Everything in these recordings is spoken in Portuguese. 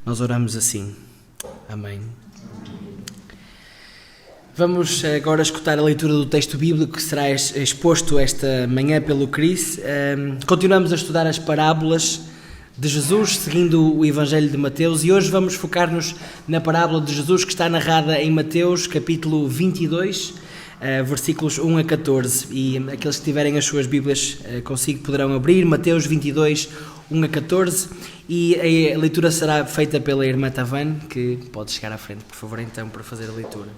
Nós oramos assim. Amém. Vamos agora escutar a leitura do texto bíblico que será exposto esta manhã pelo Chris. Continuamos a estudar as parábolas de Jesus, seguindo o Evangelho de Mateus, e hoje vamos focar-nos na parábola de Jesus que está narrada em Mateus, capítulo 22, versículos 1 a 14. E aqueles que tiverem as suas Bíblias consigo poderão abrir Mateus 22, 1 a 14, e a leitura será feita pela irmã Tavan, que pode chegar à frente, por favor, então, para fazer a leitura.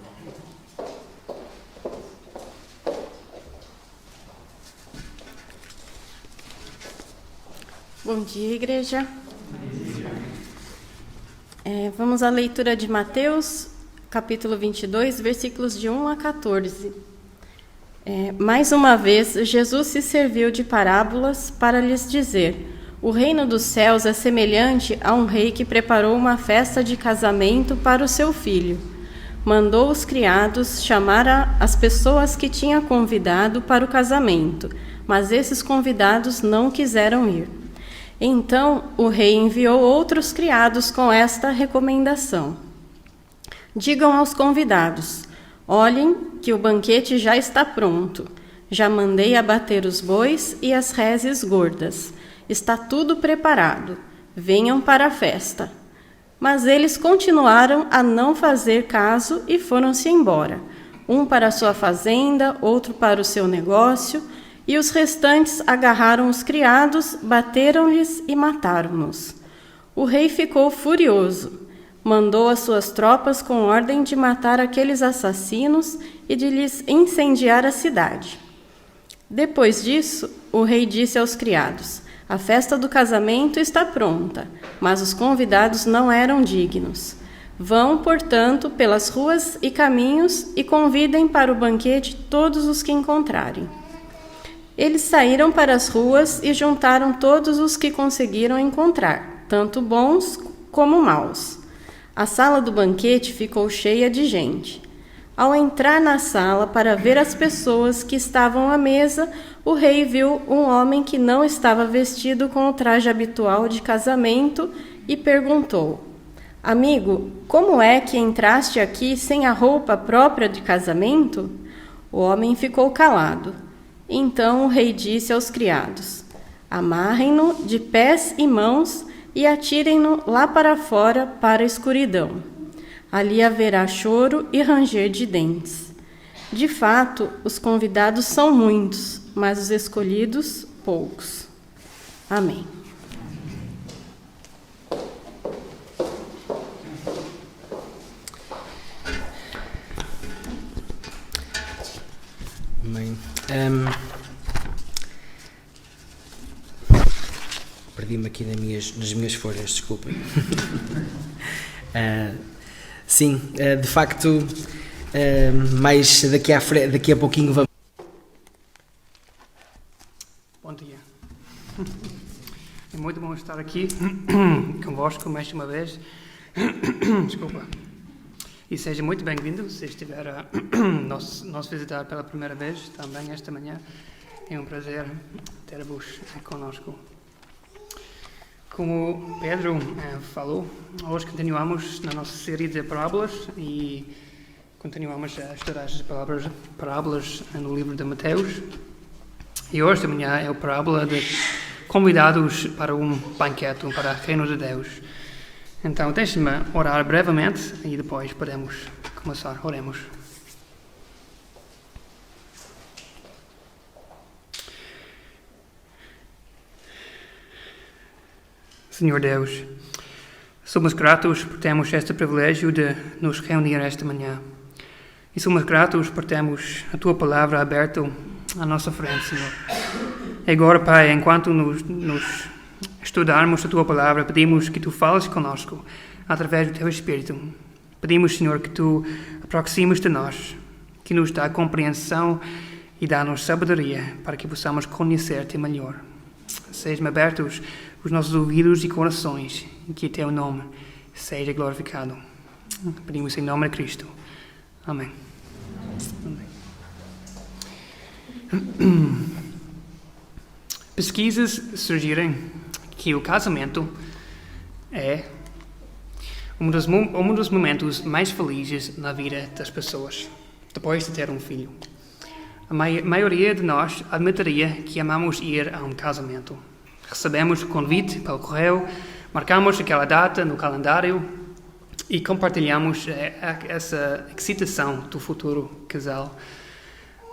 Bom dia, igreja. Vamos à leitura de Mateus, capítulo 22, versículos de 1 a 14. Mais uma vez, Jesus se serviu de parábolas para lhes dizer: o reino dos céus é semelhante a um rei que preparou uma festa de casamento para o seu filho. Mandou os criados chamar as pessoas que tinha convidado para o casamento, mas esses convidados não quiseram ir. Então o rei enviou outros criados com esta recomendação: digam aos convidados: olhem que o banquete já está pronto. Já mandei abater os bois e as reses gordas. Está tudo preparado. Venham para a festa. Mas eles continuaram a não fazer caso e foram-se embora. Um para a sua fazenda, outro para o seu negócio, e os restantes agarraram os criados, bateram-lhes e mataram-nos. O rei ficou furioso. Mandou as suas tropas com ordem de matar aqueles assassinos e de lhes incendiar a cidade. Depois disso, o rei disse aos criados: a festa do casamento está pronta, mas os convidados não eram dignos. Vão, portanto, pelas ruas e caminhos e convidem para o banquete todos os que encontrarem. Eles saíram para as ruas e juntaram todos os que conseguiram encontrar, tanto bons como maus. A sala do banquete ficou cheia de gente. Ao entrar na sala para ver as pessoas que estavam à mesa, o rei viu um homem que não estava vestido com o traje habitual de casamento e perguntou: amigo, como é que entraste aqui sem a roupa própria de casamento? O homem ficou calado. Então o rei disse aos criados: amarrem-no de pés e mãos e atirem-no lá para fora para a escuridão. Ali haverá choro e ranger de dentes. De fato, os convidados são muitos, mas os escolhidos, poucos. Amém. Amém. Perdi-me aqui nas minhas folhas, desculpem. Sim, de facto, mais daqui a pouquinho vamos... Bom dia. É muito bom estar aqui convosco mais uma vez. Desculpa. E seja muito bem-vindo se estiver a nos visitar pela primeira vez também esta manhã. É um prazer ter-vos conosco. Como Pedro falou, hoje continuamos na nossa série de parábolas e continuamos a estudar as parábolas no livro de Mateus. E hoje de manhã é a parábola de convidados para um banquete, para o reino de Deus. Então, deixe-me orar brevemente e depois podemos começar. Oremos. Senhor Deus, somos gratos por termos este privilégio de nos reunir esta manhã. E somos gratos por termos a Tua Palavra aberta à nossa frente, Senhor. E agora, Pai, enquanto nos estudarmos a Tua Palavra, pedimos que Tu fales conosco através do Teu Espírito. Pedimos, Senhor, que Tu aproximes de nós, que nos dá compreensão e dá-nos sabedoria para que possamos conhecer-Te melhor. Sejam abertos os nossos ouvidos e corações, e que Teu nome seja glorificado. Pedimos em nome de Cristo. Amém. Amém. Pesquisas sugerem que o casamento é um dos momentos mais felizes na vida das pessoas, depois de ter um filho. A maioria de nós admitiria que amamos ir a um casamento. Recebemos o convite pelo correio, marcamos aquela data no calendário e compartilhamos essa excitação do futuro casal.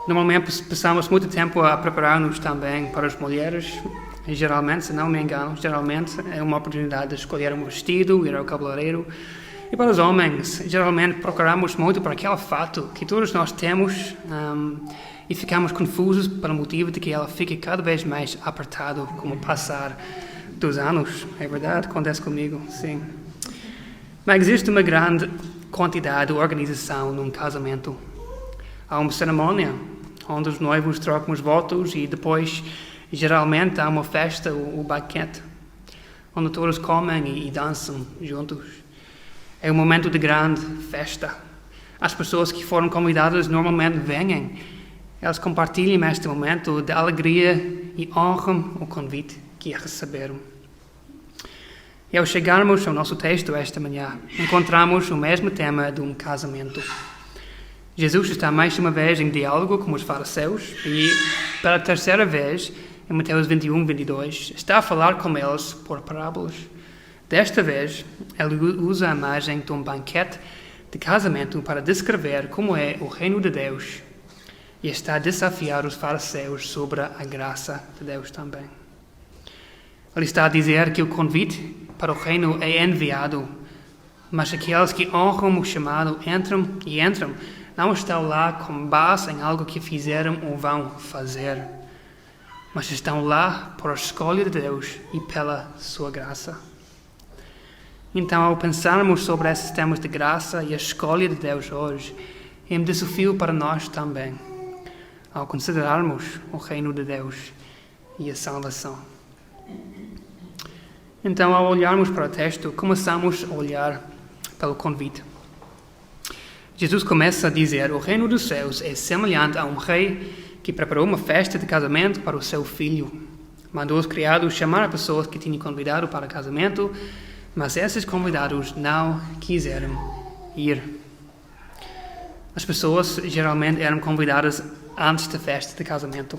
Normalmente passamos muito tempo a preparar-nos também para as mulheres. E geralmente, se não me engano, é uma oportunidade de escolher um vestido, ir ao cabeleireiro. E para os homens, geralmente procuramos muito por aquele fato que todos nós temos e ficamos confusos pelo motivo de que ela fica cada vez mais apertado com o passar dos anos. É verdade? Acontece comigo, sim. Mas existe uma grande quantidade de organização num casamento. Há uma cerimônia onde os noivos trocam os votos e depois, geralmente, há uma festa, o banquete, onde todos comem e dançam juntos. É um momento de grande festa. As pessoas que foram convidadas normalmente vêm. Elas compartilham este momento de alegria e honram o convite que receberam. E ao chegarmos ao nosso texto esta manhã, encontramos o mesmo tema de um casamento. Jesus está mais uma vez em diálogo com os fariseus e, pela terceira vez, em Mateus 21, 22, está a falar com eles por parábolas. Desta vez, ele usa a imagem de um banquete de casamento para descrever como é o reino de Deus e está a desafiar os fariseus sobre a graça de Deus também. Ele está a dizer que o convite para o reino é enviado, mas aqueles que honram o chamado entram, não estão lá com base em algo que fizeram ou vão fazer, mas estão lá por escolha de Deus e pela sua graça. Então, ao pensarmos sobre esses temas de graça e a escolha de Deus hoje, é um desafio para nós também, ao considerarmos o reino de Deus e a salvação. Então, ao olharmos para o texto, começamos a olhar pelo convite. Jesus começa a dizer: o reino dos céus é semelhante a um rei que preparou uma festa de casamento para o seu filho. Mandou os criados chamar as pessoas que tinham convidado para o casamento, mas esses convidados não quiseram ir. As pessoas geralmente eram convidadas antes da festa de casamento.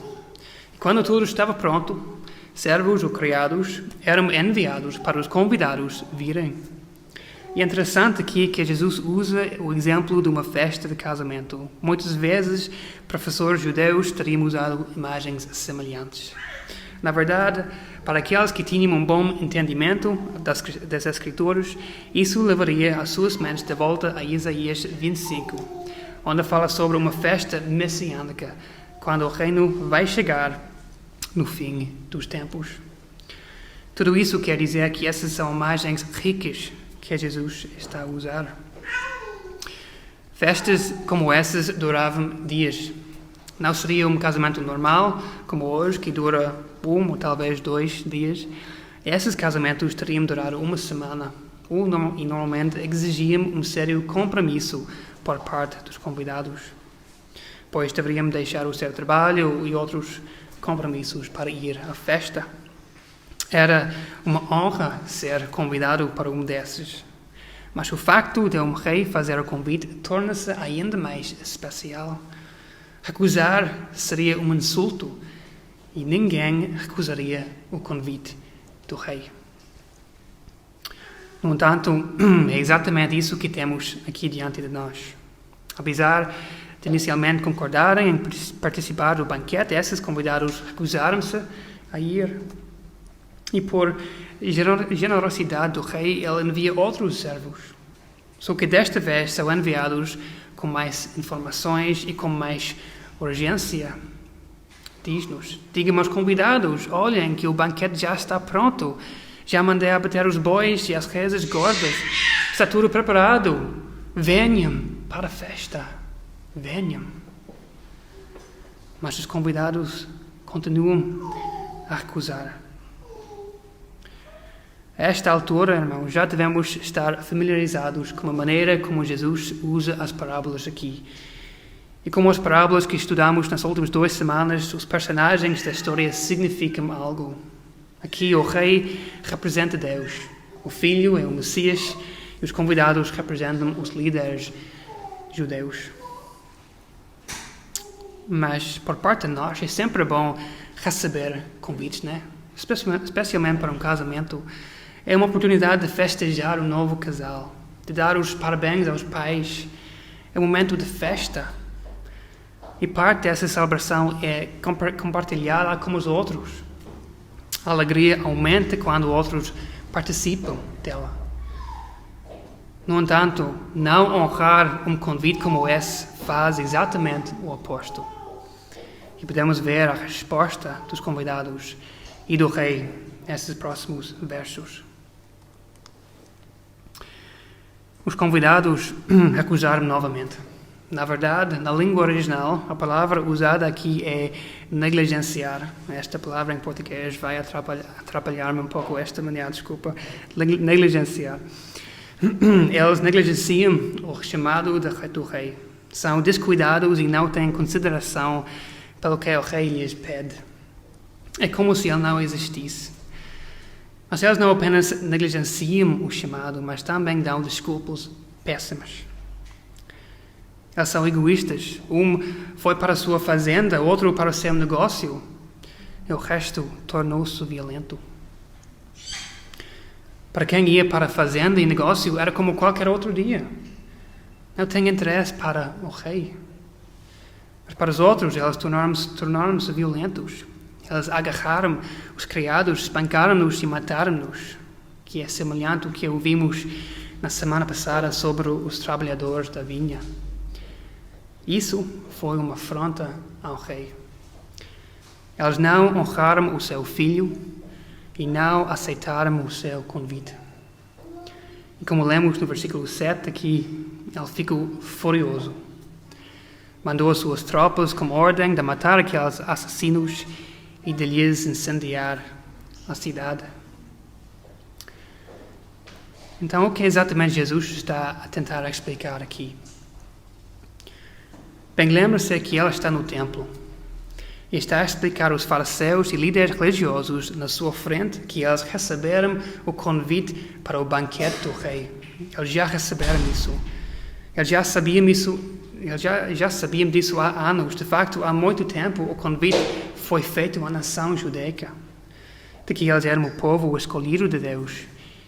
E quando tudo estava pronto, servos ou criados eram enviados para os convidados virem. E é interessante aqui que Jesus usa o exemplo de uma festa de casamento. Muitas vezes, professores judeus teriam usado imagens semelhantes. Na verdade, para aqueles que tinham um bom entendimento das Escrituras, isso levaria as suas mentes de volta a Isaías 25, onde fala sobre uma festa messiânica, quando o reino vai chegar no fim dos tempos. Tudo isso quer dizer que essas são imagens ricas que Jesus está a usar. Festas como essas duravam dias. Não seria um casamento normal, como hoje, que dura 1 ou talvez 2 dias. Esses casamentos teriam durado uma semana, e normalmente exigiam um sério compromisso por parte dos convidados, pois deveriam deixar o seu trabalho e outros compromissos para ir à festa. Era uma honra ser convidado para um desses. Mas o facto de um rei fazer o convite torna-se ainda mais especial. Recusar seria um insulto e ninguém recusaria o convite do rei. No entanto, é exatamente isso que temos aqui diante de nós. Apesar de inicialmente concordarem em participar do banquete, esses convidados recusaram-se a ir. E por generosidade do rei, ele envia outros servos. Só que desta vez são enviados com mais informações e com mais urgência. Diz-nos: digam aos convidados, olhem que o banquete já está pronto. Já mandei abater os bois e as rezas gordas. Está tudo preparado. Venham para a festa. Venham. Mas os convidados continuam a recusar. A esta altura, irmãos, já devemos estar familiarizados com a maneira como Jesus usa as parábolas aqui. E como as parábolas que estudamos nas últimas 2 semanas, os personagens da história significam algo. Aqui o rei representa Deus, o filho é o Messias E os convidados representam os líderes judeus. Mas, por parte de nós, é sempre bom receber convites, né? Especialmente para um casamento. É uma oportunidade de festejar um novo casal, de dar os parabéns aos pais. É um momento de festa. E parte dessa celebração é compartilhá-la com os outros. A alegria aumenta quando outros participam dela. No entanto, não honrar um convite como esse faz exatamente o oposto. E podemos ver a resposta dos convidados e do rei nesses próximos versos. Os convidados recusaram novamente. Na verdade, na língua original, a palavra usada aqui é negligenciar. Esta palavra em português vai atrapalhar-me um pouco esta manhã, desculpa. Negligenciar. Eles negligenciam o chamado do rei. São descuidados e não têm consideração pelo que o rei lhes pede. É como se ele não existisse. Mas eles não apenas negligenciam o chamado, mas também dão desculpas péssimas. Eles são egoístas. Um foi para a sua fazenda, outro para o seu negócio. E o resto tornou-se violento. Para quem ia para a fazenda e negócio, era como qualquer outro dia. Não tem interesse para o rei. Mas para os outros, eles tornaram-se violentos. Eles agarraram os criados, espancaram-nos e mataram-nos, que é semelhante ao que ouvimos na semana passada sobre os trabalhadores da vinha. Isso foi uma afronta ao rei. Eles não honraram o seu filho e não aceitaram o seu convite. E como lemos no versículo 7 aqui, ele ficou furioso. Mandou as suas tropas com ordem de matar aqueles assassinos e de lhes incendiar a cidade. Então, o que exatamente Jesus está a tentar explicar aqui? Bem, lembra-se que ele está no templo e está a explicar aos fariseus e líderes religiosos na sua frente que eles receberam o convite para o banquete do rei. Eles já receberam isso. Eles já sabiam isso. Eles já sabiam disso há anos. De facto, há muito tempo o convite foi feito à nação judaica, de que eles eram o povo escolhido de Deus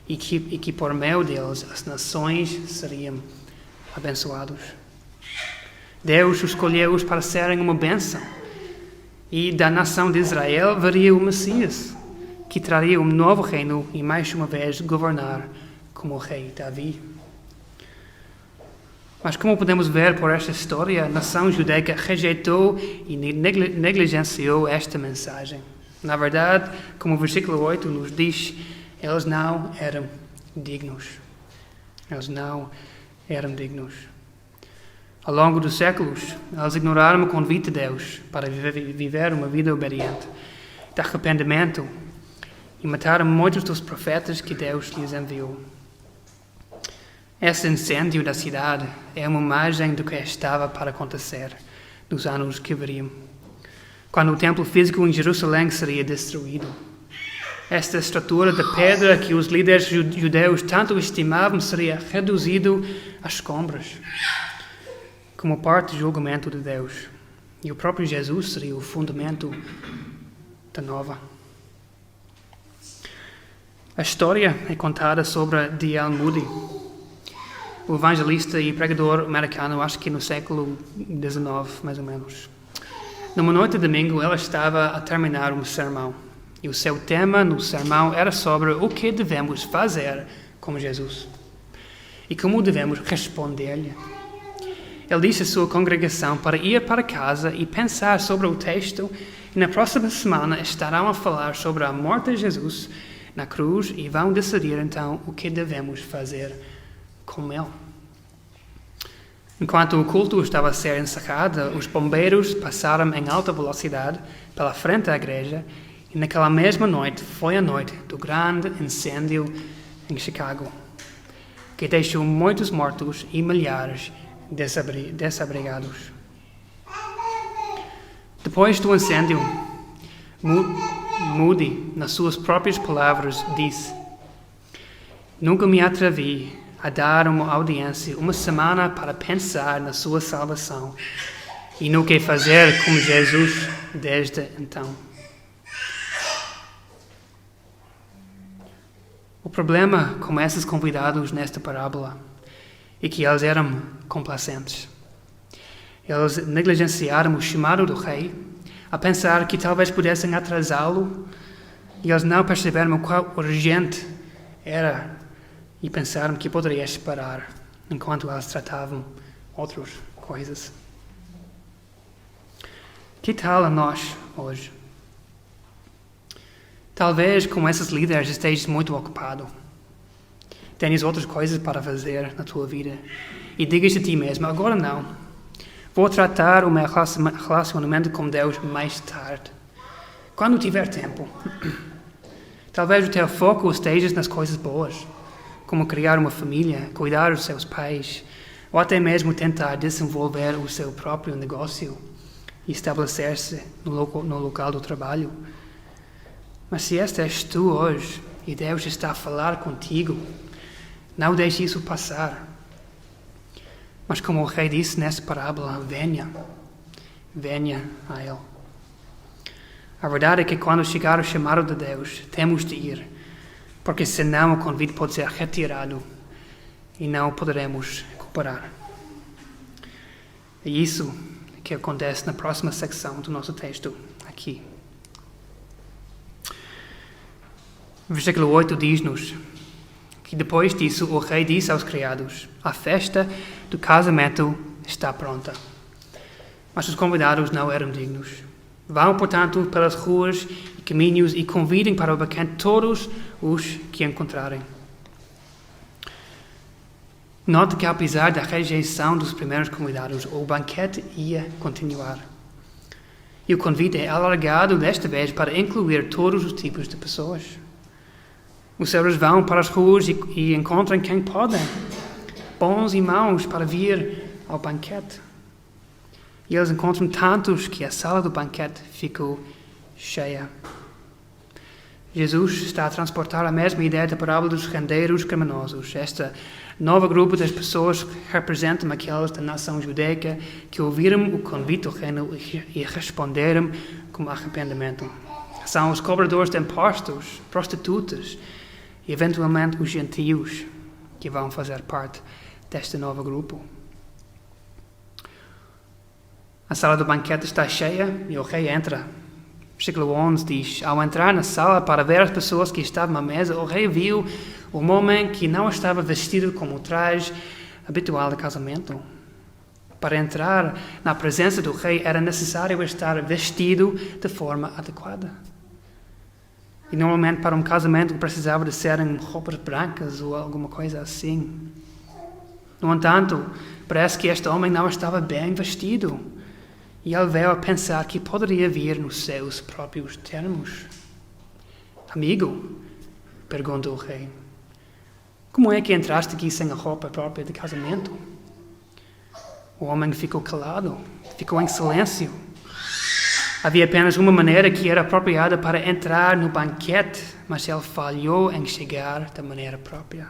e que por meio deles as nações seriam abençoados. Deus escolheu-os para serem uma bênção. E da nação de Israel viria o Messias, que traria um novo reino e mais uma vez governar como o rei Davi. Mas como podemos ver por esta história, a nação judaica rejeitou e negligenciou esta mensagem. Na verdade, como o versículo 8 nos diz, eles não eram dignos. Eles não eram dignos. Ao longo dos séculos, eles ignoraram o convite de Deus para viver uma vida obediente, de arrependimento, e mataram muitos dos profetas que Deus lhes enviou. Esse incêndio da cidade é uma imagem do que estava para acontecer nos anos que viriam, quando o templo físico em Jerusalém seria destruído. Esta estrutura de pedra que os líderes judeus tanto estimavam seria reduzido a escombros, como parte do julgamento de Deus. E o próprio Jesus seria o fundamento da nova. A história é contada sobre D.L. Moody, o evangelista e pregador americano, acho que no século XIX, mais ou menos. Numa noite de domingo, ela estava a terminar um sermão. E o seu tema no sermão era sobre o que devemos fazer com Jesus. E como devemos responder-lhe. Ele disse à sua congregação para ir para casa e pensar sobre o texto, e na próxima semana estarão a falar sobre a morte de Jesus na cruz e vão decidir então o que devemos fazer com ele. Enquanto o culto estava a ser encerrado, os bombeiros passaram em alta velocidade pela frente da igreja e naquela mesma noite foi a noite do grande incêndio em Chicago, que deixou muitos mortos e milhares desabrigados. Depois do incêndio, Moody, nas suas próprias palavras, disse: "Nunca me atrevi a dar uma audiência, uma semana para pensar na sua salvação e no que fazer com Jesus desde então. O problema com esses convidados nesta parábola é que eles eram complacentes. Eles negligenciaram o chamado do rei, a pensar que talvez pudessem atrasá-lo, e eles não perceberam o quão urgente era e pensaram que poderia esperar enquanto eles tratavam outras coisas. Que tal a nós hoje? Talvez, como esses líderes, estejas muito ocupado. Tens outras coisas para fazer na tua vida. E digas a ti mesmo, agora não. Vou tratar o meu relacionamento com Deus mais tarde. Quando tiver tempo. Talvez o teu foco esteja nas coisas boas, como criar uma família, cuidar dos seus pais, ou até mesmo tentar desenvolver o seu próprio negócio e estabelecer-se no local do trabalho. Mas se este és tu hoje e Deus está a falar contigo, não deixe isso passar. Mas como o rei disse nessa parábola, venha a Ele. A verdade é que quando chegar o chamado de Deus, temos de ir, porque senão o convite pode ser retirado e não o poderemos recuperar. É isso que acontece na próxima secção do nosso texto aqui. Versículo 8 diz-nos que depois disso o rei disse aos criados: a festa do casamento está pronta. Mas os convidados não eram dignos. Vão, portanto, pelas ruas e caminhos e convidem para o banquete todos os que encontrarem. Note que, apesar da rejeição dos primeiros convidados, o banquete ia continuar. E o convite é alargado desta vez para incluir todos os tipos de pessoas. Os servos vão para as ruas e encontram quem podem, bons e maus, para vir ao banquete. E eles encontram tantos que a sala do banquete ficou cheia. Jesus está a transportar a mesma ideia da parábola dos rendeiros criminosos. Este novo grupo das pessoas representam aqueles da nação judaica que ouviram o convite do reino e responderam com arrependimento. São os cobradores de impostos, prostitutas e eventualmente os gentios que vão fazer parte deste novo grupo. A sala do banquete está cheia e o rei entra. Versículo 11 diz: ao entrar na sala para ver as pessoas que estavam à mesa, o rei viu um homem que não estava vestido como o traje habitual de casamento. Para entrar na presença do rei era necessário estar vestido de forma adequada. E normalmente para um casamento precisava de serem roupas brancas ou alguma coisa assim. No entanto, parece que este homem não estava bem vestido. E ele veio a pensar que poderia vir nos seus próprios termos. Amigo, perguntou o rei, como é que entraste aqui sem a roupa própria de casamento? O homem ficou calado, ficou em silêncio. Havia apenas uma maneira que era apropriada para entrar no banquete, mas ele falhou em chegar da maneira própria.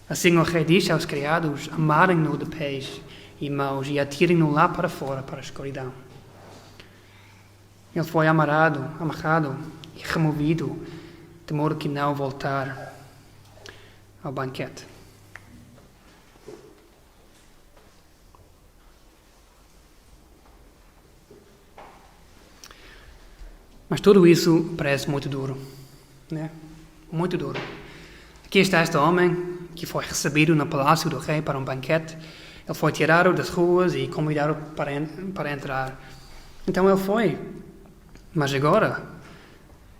Assim o rei disse aos criados: amarem-no de pés e mãos e atirem-no lá para fora, para a escuridão. Ele foi amarrado e removido, de modo que não voltar ao banquete. Mas tudo isso parece muito duro, né? Muito duro. Aqui está este homem que foi recebido no palácio do rei para um banquete. Ele foi tirado das ruas e convidado para entrar. Então ele foi. Mas agora,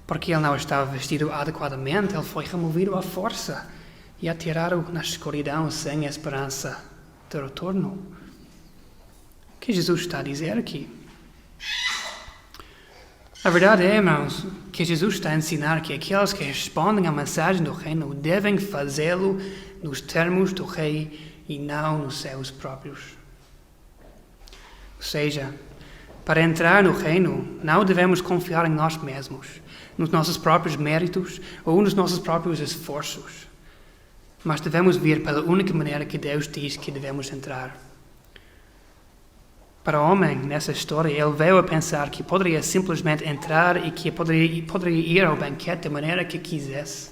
porque ele não estava vestido adequadamente, ele foi removido à força e atirado na escuridão sem esperança de retorno. O que Jesus está a dizer aqui? A verdade é, irmãos, que Jesus está a ensinar que aqueles que respondem à mensagem do reino devem fazê-lo nos termos do rei e não nos seus próprios. Ou seja, para entrar no reino, não devemos confiar em nós mesmos, nos nossos próprios méritos ou nos nossos próprios esforços. mas devemos vir pela única maneira que Deus diz que devemos entrar. Para o homem, nessa história, ele veio a pensar que poderia simplesmente entrar e que poderia ir ao banquete da maneira que quisesse.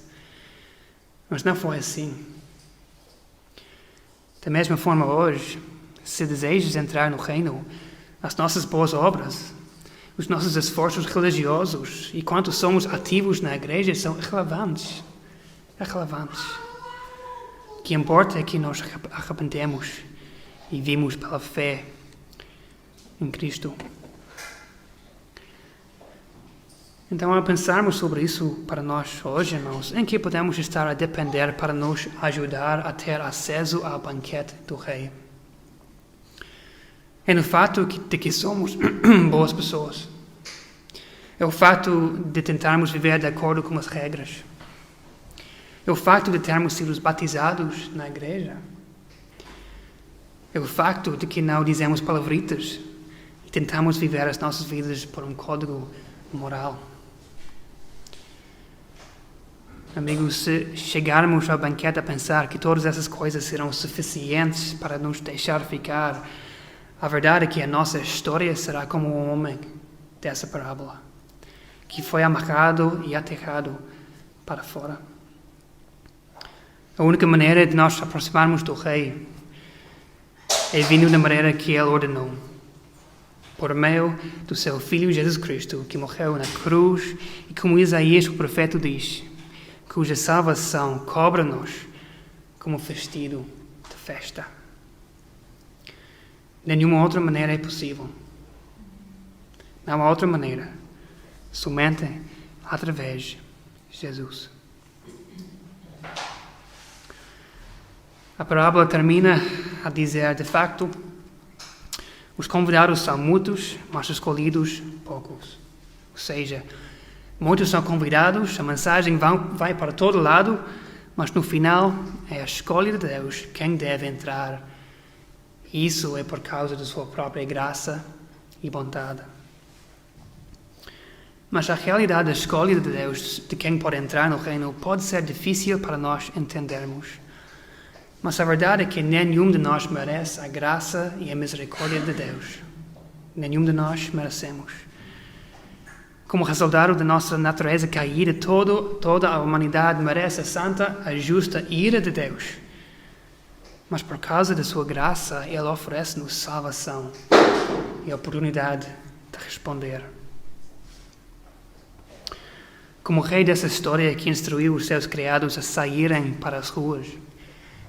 Mas não foi assim. Da mesma forma hoje, se desejas entrar no reino, as nossas boas obras, os nossos esforços religiosos e quanto somos ativos na igreja são irrelevantes. O que importa é que nós arrependemos e vimos pela fé em Cristo. Então, ao pensarmos sobre isso para nós hoje, irmãos, em que podemos estar a depender para nos ajudar a ter acesso ao banquete do Rei? É no fato de que somos boas pessoas. É o fato de tentarmos viver de acordo com as regras. É o fato de termos sido batizados na igreja. É o fato de que não dizemos palavritas e tentamos viver as nossas vidas por um código moral. Amigos, se chegarmos ao banquete a pensar que todas essas coisas serão suficientes para nos deixar ficar, a verdade é que a nossa história será como o homem dessa parábola, que foi amarrado e aterrado para fora. A única maneira de nós aproximarmos do Rei é vindo da maneira que Ele ordenou, por meio do seu Filho Jesus Cristo, que morreu na cruz e, como Isaías, o profeta, diz, cuja salvação cobre-nos como vestido de festa. Nenhuma outra maneira é possível. Não há outra maneira, somente através de Jesus. A parábola termina a dizer, de facto, os convidados são muitos, mas os escolhidos poucos. Ou seja, muitos são convidados, a mensagem vai para todo lado, mas no final é a escolha de Deus quem deve entrar. Isso é por causa da sua própria graça e bondade. Mas a realidade da escolha de Deus, de quem pode entrar no reino, pode ser difícil para nós entendermos. Mas a verdade é que nenhum de nós merece a graça e a misericórdia de Deus. Nenhum de nós merecemos. Como resultado da nossa natureza caída, toda a humanidade merece a santa, a justa ira de Deus. Mas por causa da sua graça, Ele oferece-nos salvação e a oportunidade de responder. Como o rei dessa história que instruiu os seus criados a saírem para as ruas,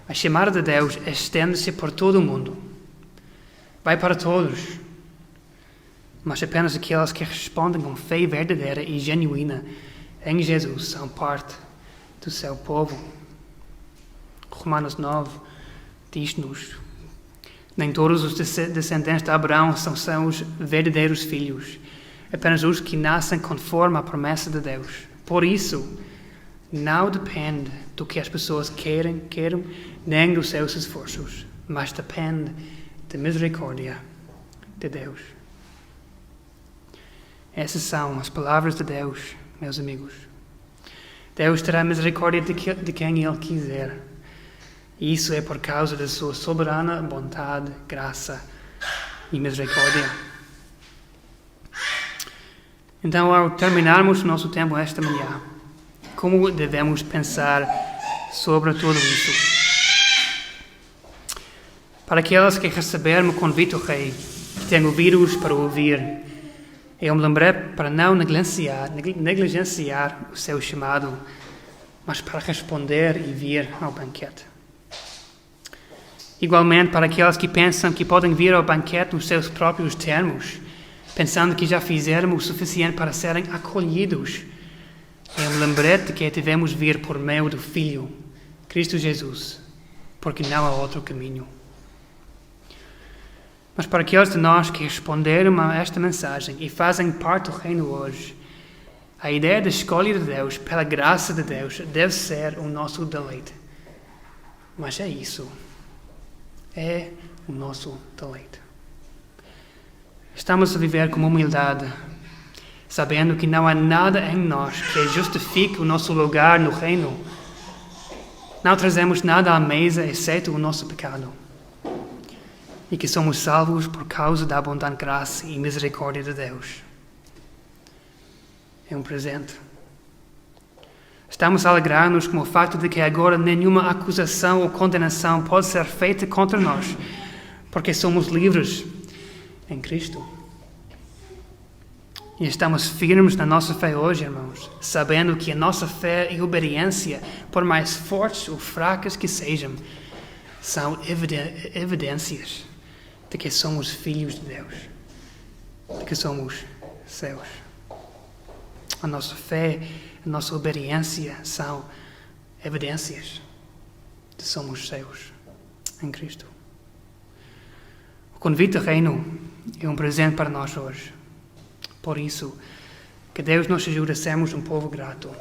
a chamada de Deus estende-se por todo o mundo. Vai para todos. Mas apenas aqueles que respondem com fé verdadeira e genuína em Jesus são parte do seu povo. Romanos 9 diz-nos: nem todos os descendentes de Abraão são seus verdadeiros filhos, apenas os que nascem conforme a promessa de Deus. Por isso, não depende do que as pessoas queiram, nem dos seus esforços, mas depende da misericórdia de Deus. Essas são as palavras de Deus, meus amigos. Deus terá misericórdia de quem Ele quiser. E isso é por causa da sua soberana bondade, graça e misericórdia. Então, ao terminarmos o nosso tempo esta manhã, como devemos pensar sobre tudo isso? Para aqueles que receberam o convite do Rei, que têm ouvidos para ouvir, eu me lembrei para não negligenciar o seu chamado, mas para responder e vir ao banquete. Igualmente, para aqueles que pensam que podem vir ao banquete nos seus próprios termos, pensando que já fizeram o suficiente para serem acolhidos, eu me lembrei de que devemos vir por meio do Filho, Cristo Jesus, porque não há outro caminho. Mas para aqueles de nós que responderam a esta mensagem e fazem parte do reino hoje, a ideia da escolha de Deus, pela graça de Deus, deve ser o nosso deleite. Mas é isso. É o nosso deleite. Estamos a viver com humildade, sabendo que não há nada em nós que justifique o nosso lugar no reino. não trazemos nada à mesa exceto o nosso pecado. E que somos salvos por causa da abundante graça e misericórdia de Deus. É um presente. Estamos a alegrar-nos com o facto de que agora nenhuma acusação ou condenação pode ser feita contra nós, porque somos livres em Cristo. E estamos firmes na nossa fé hoje, irmãos, sabendo que a nossa fé e obediência, por mais fortes ou fracas que sejam, são evidências de que somos filhos de Deus, de que somos seus. A nossa fé, a nossa obediência são evidências de que somos seus em Cristo. O convite ao reino é um presente para nós hoje. Por isso, que Deus nos ajude a sermos um povo grato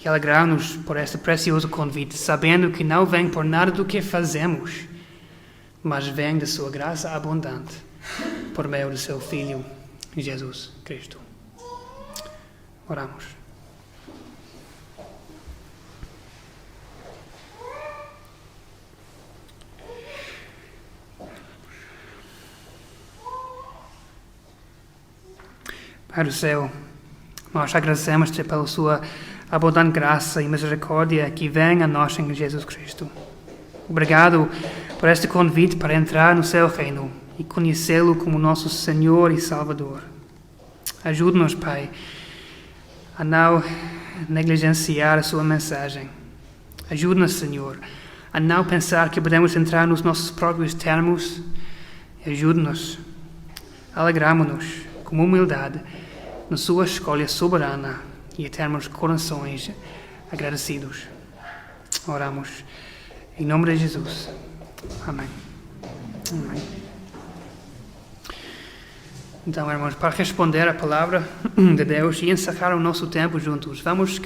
e alegrar-nos por este precioso convite, sabendo que não vem por nada do que fazemos, mas vem da sua graça abundante por meio do seu Filho, Jesus Cristo. Oramos. Pai do céu, nós agradecemos-te pela sua abundante graça e misericórdia que vem a nós em Jesus Cristo. Obrigado por este convite para entrar no seu reino e conhecê-lo como nosso Senhor e Salvador. Ajude-nos, Pai, a não negligenciar a sua mensagem. Ajude-nos, Senhor, a não pensar que podemos entrar nos nossos próprios termos. Ajude-nos, alegramo-nos com humildade na sua escolha soberana e a termos corações agradecidos. Oramos em nome de Jesus. Amém. Amém. Então, irmãos, para responder à palavra de Deus e encerrar o nosso tempo juntos, vamos